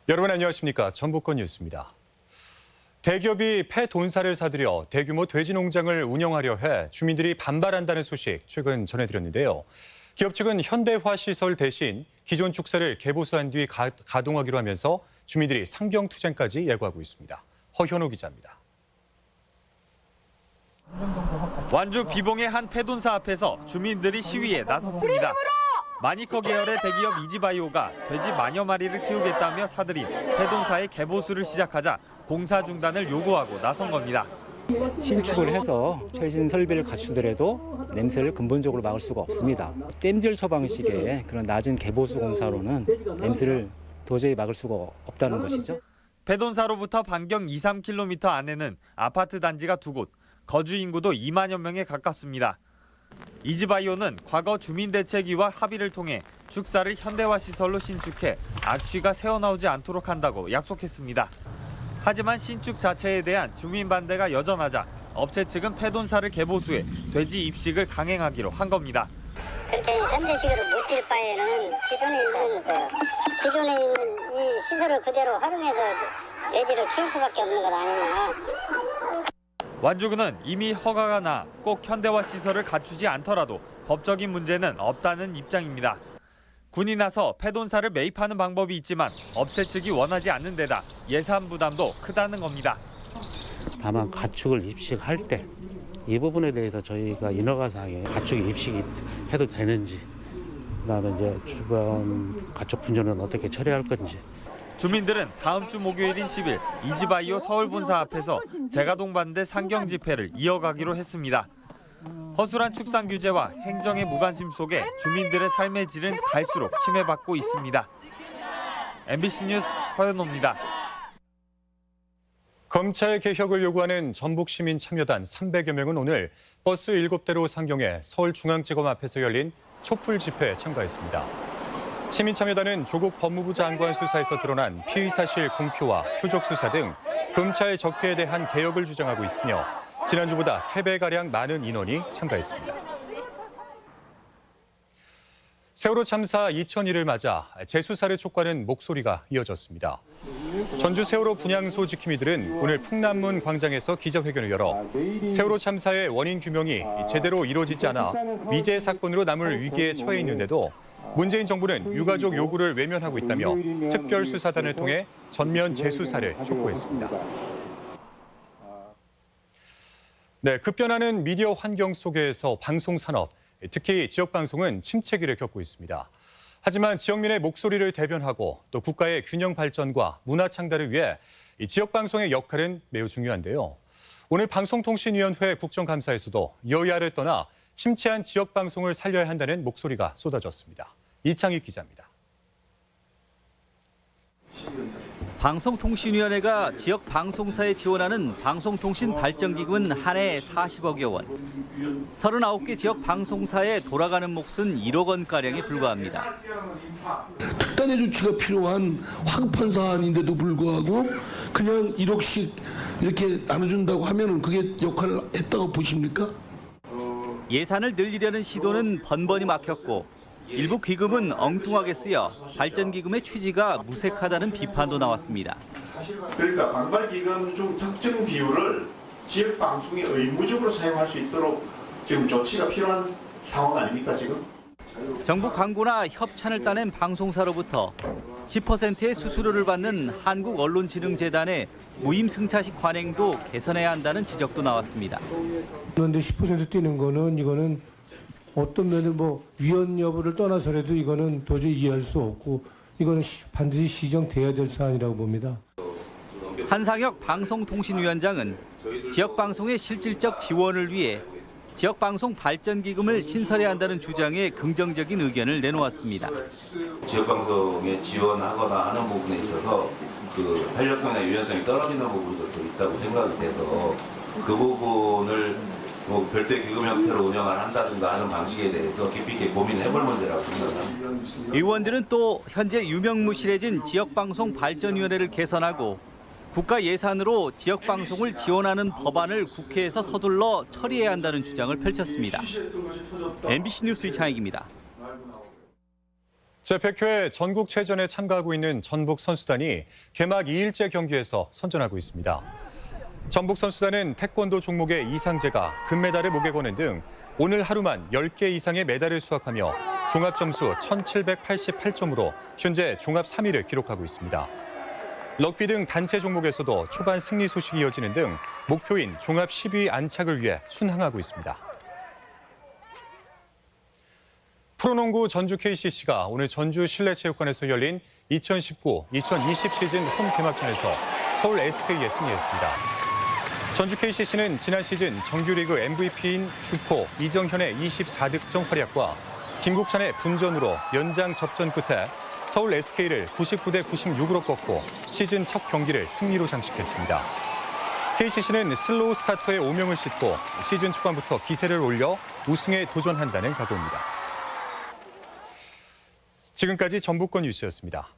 여러분 안녕하십니까? 전북권 뉴스입니다. 대기업이 폐돈사를 사들여 대규모 돼지 농장을 운영하려 해 주민들이 반발한다는 소식 최근 전해드렸는데요. 기업 측은 현대화 시설 대신 기존 축사를 개보수한 뒤 가동하기로 하면서 주민들이 상경투쟁까지 예고하고 있습니다. 허현우 기자입니다. 완주 비봉의 한 폐돈사 앞에서 주민들이 시위에 나섰습니다. 마니커 계열의 대기업 이지바이오가 돼지 만여 마리를 키우겠다며 사들인 폐돈사의 개보수를 시작하자 공사 중단을 요구하고 나선 겁니다. 신축을 해서 최신 설비를 갖추더라도 냄새를 근본적으로 막을 수가 없습니다. 땜질 처방식의 그런 낮은 개보수 공사로는 냄새를 도저히 막을 수가 없다는 것이죠. 폐돈사로부터 반경 2, 3km 안에는 아파트 단지가 2곳, 거주 인구도 2만여 명에 가깝습니다. 이지바이오는 과거 주민대책위와 합의를 통해 축사를 현대화 시설로 신축해 악취가 새어나오지 않도록 한다고 약속했습니다. 하지만 신축 자체에 대한 주민 반대가 여전하자 업체 측은 폐돈사를 개보수해 돼지 입식을 강행하기로 한 겁니다. 그렇게 현대식으로 못 질 바에는 기존에 있는 이 시설을 그대로 활용해서 돼지를 키울 수밖에 없는 것 아니냐. 완주군은 이미 허가가 나 꼭 현대화 시설을 갖추지 않더라도 법적인 문제는 없다는 입장입니다. 군이 나서 폐돈사를 매입하는 방법이 있지만 업체 측이 원하지 않는 데다 예산 부담도 크다는 겁니다. 다만 가축을 입식할 때 이 부분에 대해서 저희가 인허가상에 가축 입식이 해도 되는지, 그다음에 이제 주변 가축 분전은 어떻게 처리할 건지. 주민들은 다음 주 목요일인 10일 이지바이오 서울본사 앞에서 재가동 반대 상경 집회를 이어가기로 했습니다. 허술한 축산 규제와 행정의 무관심 속에 주민들의 삶의 질은 갈수록 침해받고 있습니다. MBC 뉴스 허연호입니다. 검찰 개혁을 요구하는 전북시민 참여단 300여 명은 오늘 버스 7대로 상경해 서울중앙지검 앞에서 열린 촛불 집회에 참가했습니다. 시민참여단은 조국 법무부 장관 수사에서 드러난 피의사실 공표와 표적 수사 등 검찰 적폐에 대한 개혁을 주장하고 있으며 지난주보다 3배가량 많은 인원이 참가했습니다. 세월호 참사 2000일을 맞아 재수사를 촉구하는 목소리가 이어졌습니다. 전주 세월호 분향소 지킴이들은 오늘 풍남문 광장에서 기자회견을 열어 세월호 참사의 원인 규명이 제대로 이루어지지 않아 미제 사건으로 남을 위기에 처해 있는데도 문재인 정부는 유가족 요구를 외면하고 있다며 특별수사단을 통해 전면 재수사를 촉구했습니다. 네, 급변하는 미디어 환경 속에서 방송산업, 특히 지역방송은 침체기를 겪고 있습니다. 하지만 지역민의 목소리를 대변하고 또 국가의 균형 발전과 문화 창달을 위해 이 지역방송의 역할은 매우 중요한데요. 오늘 방송통신위원회 국정감사에서도 여야를 떠나 침체한 지역방송을 살려야 한다는 목소리가 쏟아졌습니다. 이창익 기자입니다. 방송통신위원회가 지역 방송사에 지원하는 방송통신 발전기금은 한 해 40억여 원. 39개 지역 방송사에 돌아가는 몫은 1억 원가량에 불과합니다. 특단의 조치가 필요한 황판 사안인데도 불구하고 그냥 1억씩 이렇게 나눠준다고 하면 그게 역할을 했다고 보십니까? 예산을 늘리려는 시도는 번번이 막혔고 일부 기금은 엉뚱하게 쓰여 발전기금의 취지가 무색하다는 비판도 나왔습니다. 그러니까 방발기금 중 특정 비율을 지역방송이 의무적으로 사용할 수 있도록 지금 조치가 필요한 상황 아닙니까 지금? 정부 광고나 협찬을 따낸 방송사로부터 10%의 수수료를 받는 한국언론진흥재단의 무임승차식 관행도 개선해야 한다는 지적도 나왔습니다. 그런데 10% 뛰는 거는 이거는 어떤 면을 위헌 여부를 떠나서라도 이거는 도저히 이해할 수 없고 이거는 반드시 시정돼야 될 사안이라고 봅니다. 한상혁 방송통신위원장은 지역방송의 실질적 지원을 위해 지역방송 발전기금을 신설해야 한다는 주장에 긍정적인 의견을 내놓았습니다. 지역방송에 지원하거나 하는 부분에 있어서 그 활력성이나 유연성이 떨어지는 부분도 있다고 생각이 돼서 그 부분을 별도의 기금 형태로 운영을 한다든가 하는 방식에 대해서 깊이 있게 고민해볼 문제라고 생각합니다. 의원들은 또 현재 유명무실해진 지역방송 발전위원회를 개선하고 국가 예산으로 지역방송을 지원하는 법안을 국회에서 서둘러 처리해야 한다는 주장을 펼쳤습니다. MBC 뉴스 이창익입니다. 제100회 전국체전에 참가하고 있는 전북 선수단이 개막 2일째 경기에서 선전하고 있습니다. 전북 선수단은 태권도 종목의 이상재가 금메달을 목에 거는 등 오늘 하루만 10개 이상의 메달을 수확하며 종합 점수 1788점으로 현재 종합 3위를 기록하고 있습니다. 럭비 등 단체 종목에서도 초반 승리 소식이 이어지는 등 목표인 종합 10위 안착을 위해 순항하고 있습니다. 프로농구 전주 KCC가 오늘 전주 실내체육관에서 열린 2019-2020 시즌 홈 개막전에서 서울 SK에 승리했습니다. 전주 KCC는 지난 시즌 정규리그 MVP인 주포 이정현의 24득점 활약과 김국찬의 분전으로 연장 접전 끝에 서울 SK를 99대 96으로 꺾고 시즌 첫 경기를 승리로 장식했습니다. KCC는 슬로우 스타터의 오명을 싣고 시즌 초반부터 기세를 올려 우승에 도전한다는 각오입니다. 지금까지 전북권 뉴스였습니다.